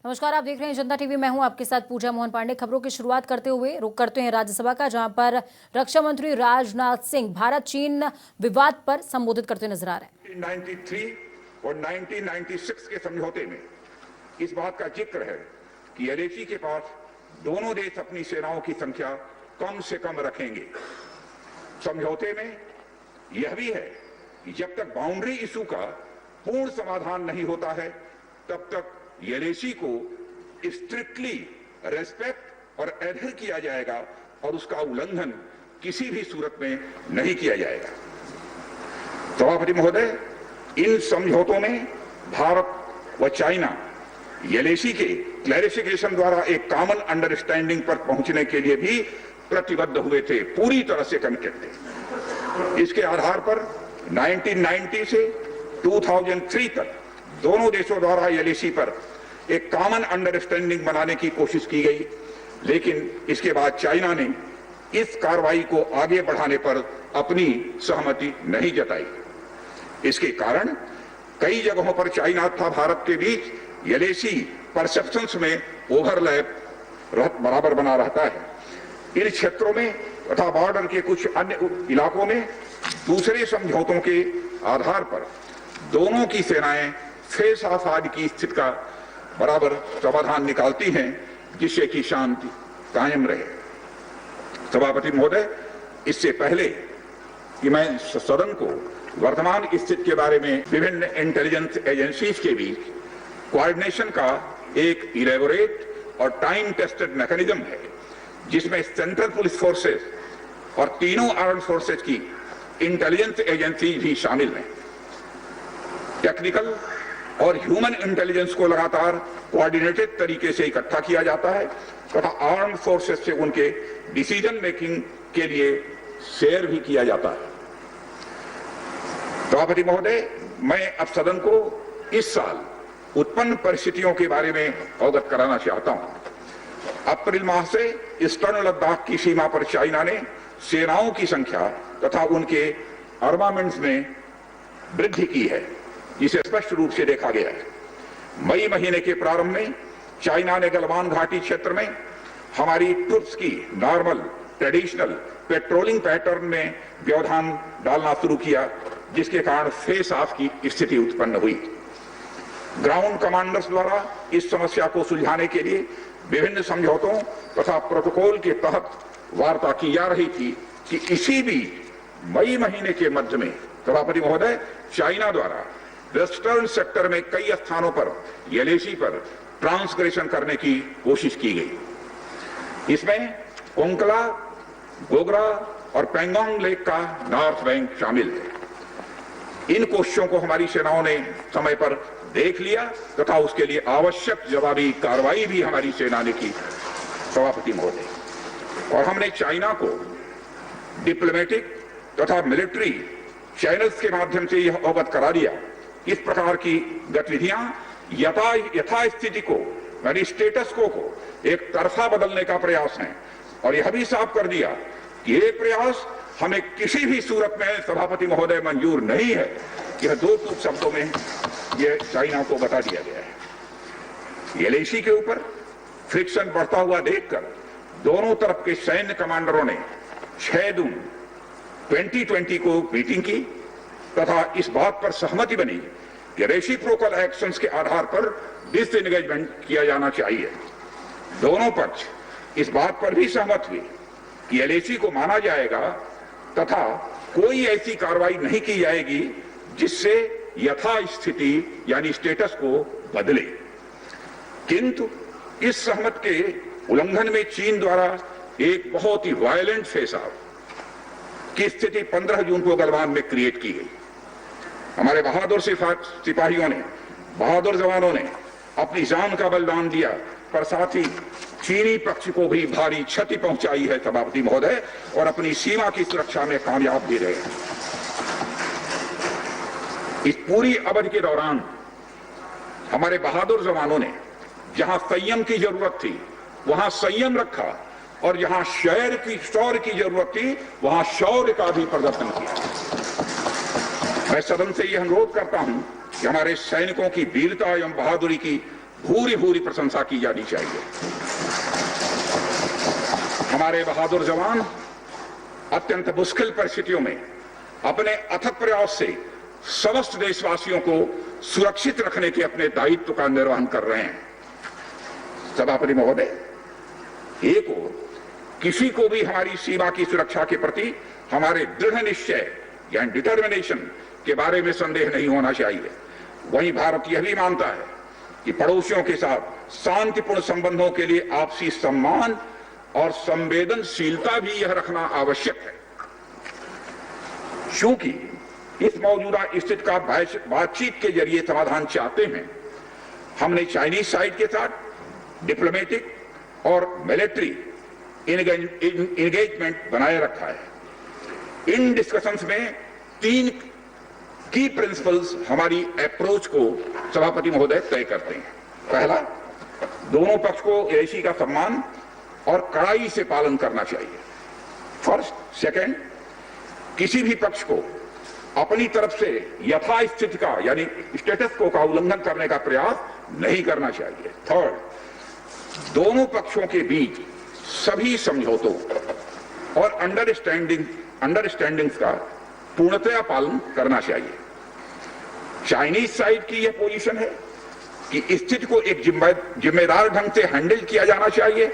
नमस्कार, आप देख रहे हैं जनता टीवी। मैं हूं आपके साथ पूजा मोहन पांडे। खबरों की शुरुआत करते हुए रुख करते हैं राज्यसभा का, जहां पर रक्षा मंत्री राजनाथ सिंह भारत चीन विवाद पर संबोधित करते नजर आ रहे हैं। 1993 और 1996 के समझौते में इस बात का जिक्र है कि एलएसी के पास दोनों देश अपनी सेनाओं की संख्या कम से कम रखेंगे। समझौते में यह भी है कि जब तक बाउंड्री इशू का पूर्ण समाधान नहीं होता है, तब तक एलएसी को स्ट्रिक्टली रेस्पेक्ट और एडहर किया जाएगा और उसका उल्लंघन किसी भी सूरत में नहीं किया जाएगा। सभापति महोदय, इन समझौतों में भारत व चाइना एलएसी के क्लैरिफिकेशन द्वारा एक कॉमन अंडरस्टैंडिंग पर पहुंचने के लिए भी प्रतिबद्ध हुए थे, पूरी तरह से कमिटेड थे। इसके आधार पर 1990 से 2003 तक दोनों देशों द्वारा एलएसी पर एक कॉमन अंडरस्टैंडिंग बनाने की कोशिश की गई, लेकिन इसके बाद चाइना ने इस कार्रवाई को आगे बढ़ाने पर अपनी सहमति नहीं जताई। इसके कारण कई जगहों पर चाइना तथा भारत के बीच एलएसी परसेप्शंस में ओवरलैप बराबर बना रहता है। इन क्षेत्रों में तथा बॉर्डर के कुछ अन्य इलाकों में दूसरे समझौतों के आधार पर दोनों की सेनाएं फेस ऑफ आदि की स्थिति का बराबर समाधान निकालती हैं, जिससे कि शांति कायम रहे। सभापति महोदय, इससे पहले कि मैं सदन को वर्तमान स्थिति के बारे में विभिन्न इंटेलिजेंस एजेंसीज के बीच कोऑर्डिनेशन का एक इलेबोरेट और टाइम टेस्टेड मैकेनिज्म है, जिसमें सेंट्रल पुलिस फोर्सेस और तीनों आर्म्ड फोर्सेस की इंटेलिजेंस एजेंसी भी शामिल हैं। टेक्निकल और ह्यूमन इंटेलिजेंस को लगातार कोऑर्डिनेटेड तरीके से इकट्ठा किया जाता है तथा आर्म्ड फोर्सेस से उनके डिसीजन मेकिंग के लिए शेयर भी किया जाता है। सभापति महोदय, मैं अब सदन को इस साल उत्पन्न परिस्थितियों के बारे में अवगत कराना चाहता हूं। अप्रैल माह से ईस्टर्न लद्दाख की सीमा पर चाइना ने सेनाओं की संख्या तथा उनके आर्मामेंट्स में वृद्धि की है, जिसे स्पष्ट रूप से देखा गया है। मई महीने के प्रारंभ में चाइना ने गलवान घाटी क्षेत्र में हमारी ट्रुप्स की नॉर्मल ट्रेडिशनल पेट्रोलिंग पैटर्न में व्यवधान डालना शुरू किया, जिसके कारण फेस ऑफ की स्थिति उत्पन्न हुई। ग्राउंड कमांडर्स द्वारा इस समस्या को सुलझाने के लिए विभिन्न समझौतों तथा प्रोटोकॉल के तहत वार्ता की जा रही थी कि इसी बीच मई महीने के मध्य में सभापति महोदय, चाइना द्वारा वेस्टर्न सेक्टर में कई स्थानों पर एलएसी पर ट्रांसग्रेशन करने की कोशिश की गई। इसमें कोंकला, गोगरा और पेंगोंग लेक का नॉर्थ बैंक शामिल है। इन कोशिशों को हमारी सेनाओं ने समय पर देख लिया तथा उसके लिए आवश्यक जवाबी कार्रवाई भी हमारी सेना ने की, सभापति महोदय। और हमने चाइना को डिप्लोमेटिक तथा मिलिट्री चैनल्स के माध्यम से यह अवगत करा दिया, इस प्रकार की गतिविधियां यथास्थिति को यानी स्टेटस को एक तरफा बदलने का प्रयास है, और यह भी साफ कर दिया कि ये प्रयास हमें किसी भी सूरत में सभापति महोदय मंजूर नहीं है। यह दो टूक शब्दों में यह चाइना को बता दिया गया है। एलएसी के ऊपर फ्रिक्शन बढ़ता हुआ देखकर दोनों तरफ के सैन्य कमांडरों ने 6 जून 2020 को मीटिंग की तथा इस बात पर सहमति बनी कि रेसिप्रोकल एक्शंस के आधार पर डिसएंगेजमेंट किया जाना चाहिए। दोनों पक्ष इस बात पर भी सहमत हुए कि एलएसी को माना जाएगा तथा कोई ऐसी कार्रवाई नहीं की जाएगी जिससे यथास्थिति यानी स्टेटस को बदले। किंतु इस सहमत के उल्लंघन में चीन द्वारा एक बहुत ही वायलेंट फेस ऑफ की स्थिति 15 जून को गलवान में क्रिएट की गई। हमारे बहादुर सिपाहियों ने, बहादुर जवानों ने अपनी जान का बलिदान दिया, पर साथ ही चीनी पक्ष को भी भारी क्षति पहुंचाई है सभापति महोदय, और अपनी सीमा की सुरक्षा में कामयाब भी रहे। इस पूरी अवधि के दौरान हमारे बहादुर जवानों ने जहां संयम की जरूरत थी वहां संयम रखा, और जहां शौर्य की जरूरत थी वहां शौर्य का भी प्रदर्शन किया। मैं सदन से यह अनुरोध करता हूं कि हमारे सैनिकों की वीरता एवं बहादुरी की भूरी भूरी प्रशंसा की जानी चाहिए। हमारे बहादुर जवान अत्यंत मुश्किल परिस्थितियों में अपने अथक प्रयास से समस्त देशवासियों को सुरक्षित रखने के अपने दायित्व का निर्वहन कर रहे हैं। सभापति महोदय, एक ओर किसी को भी हमारी सीमा की सुरक्षा के प्रति हमारे दृढ़ निश्चय या डिटर्मिनेशन के बारे में संदेह नहीं होना चाहिए, वहीं भारत यह भी मानता है कि पड़ोसियों के साथ शांतिपूर्ण संबंधों के लिए आपसी सम्मान और संवेदनशीलता भी यह रखना आवश्यक है। चूंकि इस मौजूदा स्थिति का बातचीत के जरिए समाधान चाहते हैं, हमने चाइनीज साइड के साथ डिप्लोमेटिक और मिलिट्री एंगेजमेंट बनाए रखा है। इन डिस्कशंस में 3 की प्रिंसिपल्स हमारी अप्रोच को सभापति महोदय तय करते हैं। पहला, दोनों पक्ष को एलएसी का सम्मान और कड़ाई से पालन करना चाहिए। फर्स्ट। सेकंड, किसी भी पक्ष को अपनी तरफ से यथास्थिति का यानी स्टेटस को का उल्लंघन करने का प्रयास नहीं करना चाहिए। थर्ड, दोनों पक्षों के बीच सभी समझौतों और अंडरस्टैंडिंग्स का पूर्णतया पालन करना चाहिए। चाइनीज साइड की यह पोजीशन है कि स्थिति को एक जिम्मेदार ढंग से हैंडल किया जाना चाहिए